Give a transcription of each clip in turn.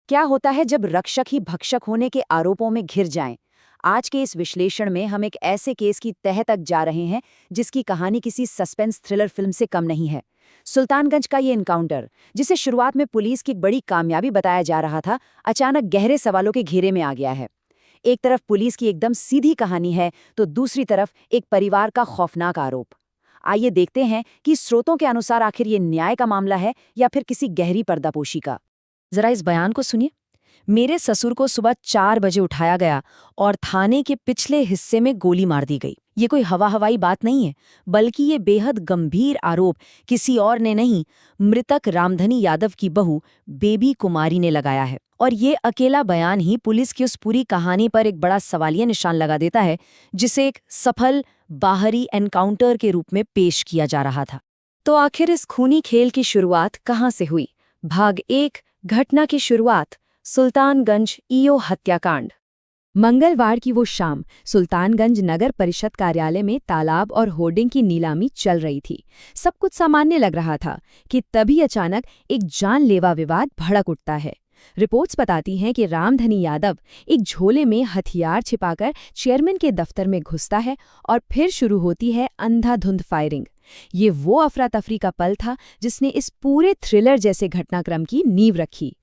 क्या होता है जब रक्षक ही भक्षक होने के आरोपों में घिर जाएं? आज के इस विश्लेषण में हम एक ऐसे केस की तह तक जा रहे हैं जिसकी कहानी किसी सस्पेंस थ्रिलर फिल्म से कम नहीं है। सुल्तानगंज का ये एनकाउंटर, जिसे शुरुआत में पुलिस की बड़ी कामयाबी बताया जा रहा था, अचानक गहरे सवालों के घेरे में आ गया है। एक तरफ पुलिस की एकदम सीधी कहानी है, तो दूसरी तरफ एक परिवार का खौफनाक आरोप। आइए देखते हैं कि स्रोतों के अनुसार आखिर ये न्याय का मामला है या फिर किसी गहरी पर्दापोशी का। जरा इस बयान को सुनिए। मेरे ससुर को सुबह 4 बजे उठाया गया और थाने के पिछले हिस्से में गोली मार दी गई। ये कोई हवाई बात नहीं है, बल्कि ये बेहद गंभीर आरोप किसी और ने नहीं, मृतक रामधनी यादव की बहू बेबी कुमारी ने लगाया है। और ये अकेला बयान ही पुलिस की उस पूरी कहानी पर एक बड़ा सवालिया निशान लगा देता है, जिसे एक सफल बाहरी एनकाउंटर के रूप में पेश किया जा रहा था। तो आखिर इस खूनी खेल की शुरुआत कहाँ से हुई? भाग 1, घटना की शुरुआत, सुल्तानगंज ईओ हत्याकांड। मंगलवार की वो शाम सुल्तानगंज नगर परिषद कार्यालय में तालाब और होर्डिंग की नीलामी चल रही थी। सब कुछ सामान्य लग रहा था कि तभी अचानक एक जानलेवा विवाद भड़क उठता है। रिपोर्ट्स बताती हैं कि रामधनी यादव एक झोले में हथियार छिपाकर चेयरमैन के दफ्तर में घुसता है और फिर शुरू होती है अंधाधुंध फायरिंग। ये वो अफरा तफरी का पल था जिसने इस पूरे थ्रिलर जैसे घटनाक्रम की नींव रखी।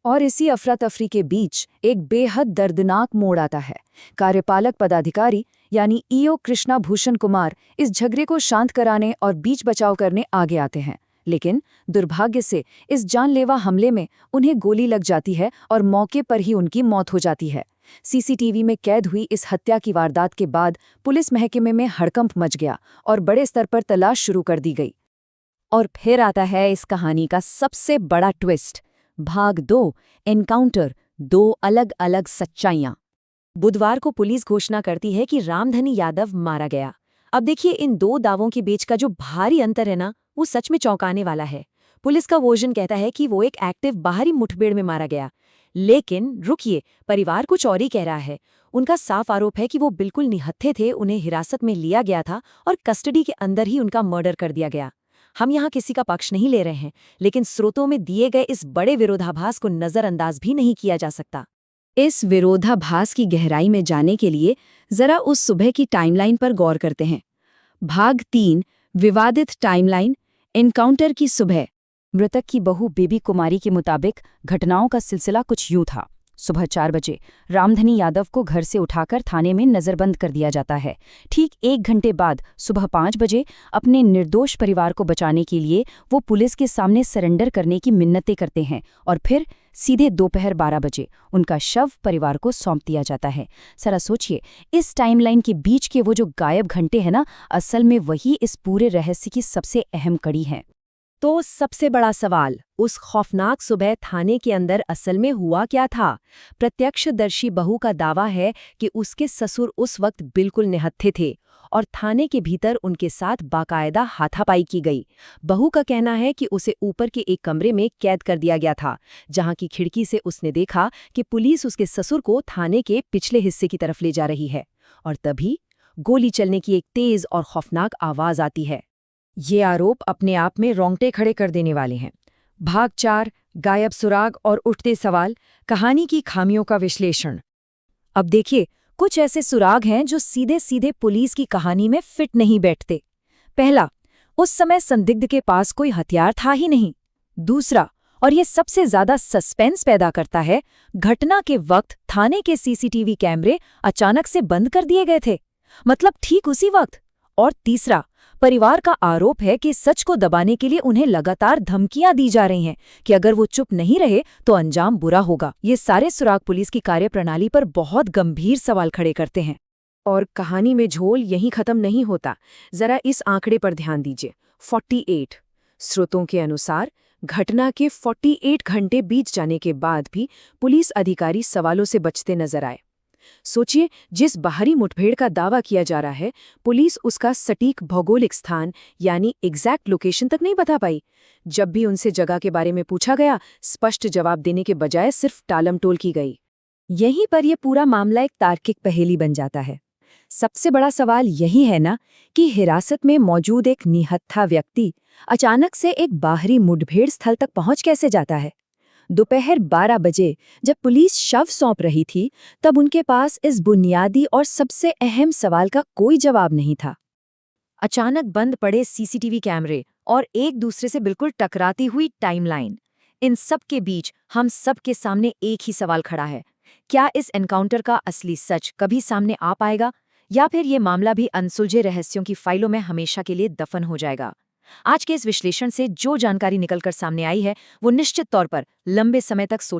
और इसी अफरा तफरी के बीच एक बेहद दर्दनाक मोड़ आता है। कार्यपालक पदाधिकारी यानी ईओ कृष्णा भूषण कुमार इस झगड़े को शांत कराने और बीच बचाव करने आगे आते हैं, लेकिन दुर्भाग्य से इस जानलेवा हमले में उन्हें गोली लग जाती है और मौके पर ही उनकी मौत हो जाती है। सीसीटीवी में कैद हुई इस हत्या की वारदात के बाद पुलिस महकमे में हड़कंप मच गया और बड़े स्तर पर तलाश शुरू कर दी गई। और फिर आता है इस कहानी का सबसे बड़ा ट्विस्ट। भाग 2, एनकाउंटर, 2 अलग अलग सच्चाइयां। बुधवार को पुलिस घोषणा करती है कि रामधनी यादव मारा गया। अब देखिए, इन दो दावों के बीच का जो भारी अंतर है ना, वो सच में चौंकाने वाला है। पुलिस का वर्जन कहता है कि वो एक एक्टिव बाहरी मुठभेड़ में मारा गया, लेकिन रुकिए, परिवार कुछ और ही कह रहा है। उनका साफ आरोप है कि वो बिल्कुल निहत्थे थे, उन्हें हिरासत में लिया गया था और कस्टडी के अंदर ही उनका मर्डर कर दिया गया। हम यहाँ किसी का पक्ष नहीं ले रहे हैं, लेकिन स्रोतों में दिए गए इस बड़े विरोधाभास को नजरअंदाज भी नहीं किया जा सकता। इस विरोधाभास की गहराई में जाने के लिए जरा उस सुबह की टाइमलाइन पर गौर करते हैं। भाग 3, विवादित टाइमलाइन, एनकाउंटर की सुबह। मृतक की बहू बेबी कुमारी के मुताबिक घटनाओं का सिलसिला कुछ यूं था। सुबह 4 बजे रामधनी यादव को घर से उठाकर थाने में नजरबंद कर दिया जाता है। ठीक 1 घंटे बाद सुबह 5 बजे अपने निर्दोष परिवार को बचाने के लिए वो पुलिस के सामने सरेंडर करने की मिन्नतें करते हैं और फिर सीधे दोपहर 12 बजे उनका शव परिवार को सौंप दिया जाता है। जरा सोचिए, इस टाइमलाइन के बीच के वो जो गायब घंटे हैं ना, असल में वही इस पूरे रहस्य की सबसे अहम कड़ी है। तो सबसे बड़ा सवाल, उस खौफनाक सुबह थाने के अंदर असल में हुआ क्या था? प्रत्यक्षदर्शी बहू का दावा है कि उसके ससुर उस वक्त बिल्कुल निहत्थे थे और थाने के भीतर उनके साथ बाकायदा हाथापाई की गई। बहू का कहना है कि उसे ऊपर के एक कमरे में कैद कर दिया गया था, जहां की खिड़की से उसने देखा कि पुलिस उसके ससुर को थाने के पिछले हिस्से की तरफ ले जा रही है। और तभी गोली चलने की एक तेज और खौफनाक आवाज आती है। ये आरोप अपने आप में रोंगटे खड़े कर देने वाले हैं। भाग 4, गायब सुराग और उठते सवाल, कहानी की खामियों का विश्लेषण। अब देखिए, कुछ ऐसे सुराग हैं जो सीधे सीधे पुलिस की कहानी में फिट नहीं बैठते। पहला, उस समय संदिग्ध के पास कोई हथियार था ही नहीं। दूसरा, और ये सबसे ज्यादा सस्पेंस पैदा करता है, घटना के वक्त थाने के सीसीटीवी कैमरे अचानक से बंद कर दिए गए थे, मतलब ठीक उसी वक्त। और तीसरा, परिवार का आरोप है कि सच को दबाने के लिए उन्हें लगातार धमकियां दी जा रही हैं कि अगर वो चुप नहीं रहे तो अंजाम बुरा होगा। ये सारे सुराग पुलिस की कार्यप्रणाली पर बहुत गंभीर सवाल खड़े करते हैं। और कहानी में झोल यहीं खत्म नहीं होता। जरा इस आंकड़े पर ध्यान दीजिए, 48। स्रोतों के अनुसार घटना के 48 घंटे बीत जाने के बाद भी पुलिस अधिकारी सवालों से बचते नजर आए। सोचिए, जिस बाहरी मुठभेड़ का दावा किया जा रहा है, पुलिस उसका सटीक भौगोलिक स्थान यानी एग्जैक्ट लोकेशन तक नहीं बता पाई। जब भी उनसे जगह के बारे में पूछा गया, स्पष्ट जवाब देने के बजाय सिर्फ टालमटोल की गई। यहीं पर यह पूरा मामला एक तार्किक पहेली बन जाता है। सबसे बड़ा सवाल यही है ना कि हिरासत में मौजूद एक निहत्था व्यक्ति अचानक से एक बाहरी मुठभेड़ स्थल तक पहुंच कैसे जाता है। दोपहर 12 बजे जब पुलिस शव सौंप रही थी, तब उनके पास इस बुनियादी और सबसे अहम सवाल का कोई जवाब नहीं था। अचानक बंद पड़े सीसीटीवी कैमरे और एक दूसरे से बिल्कुल टकराती हुई टाइमलाइन, इन सब के बीच हम सब के सामने एक ही सवाल खड़ा है। क्या इस एनकाउंटर का असली सच कभी सामने आ पाएगा, या फिर ये मामला भी अनसुलझे रहस्यों की फाइलों में हमेशा के लिए दफन हो जाएगा? आज के इस विश्लेषण से जो जानकारी निकलकर सामने आई है, वो निश्चित तौर पर लंबे समय तक सोच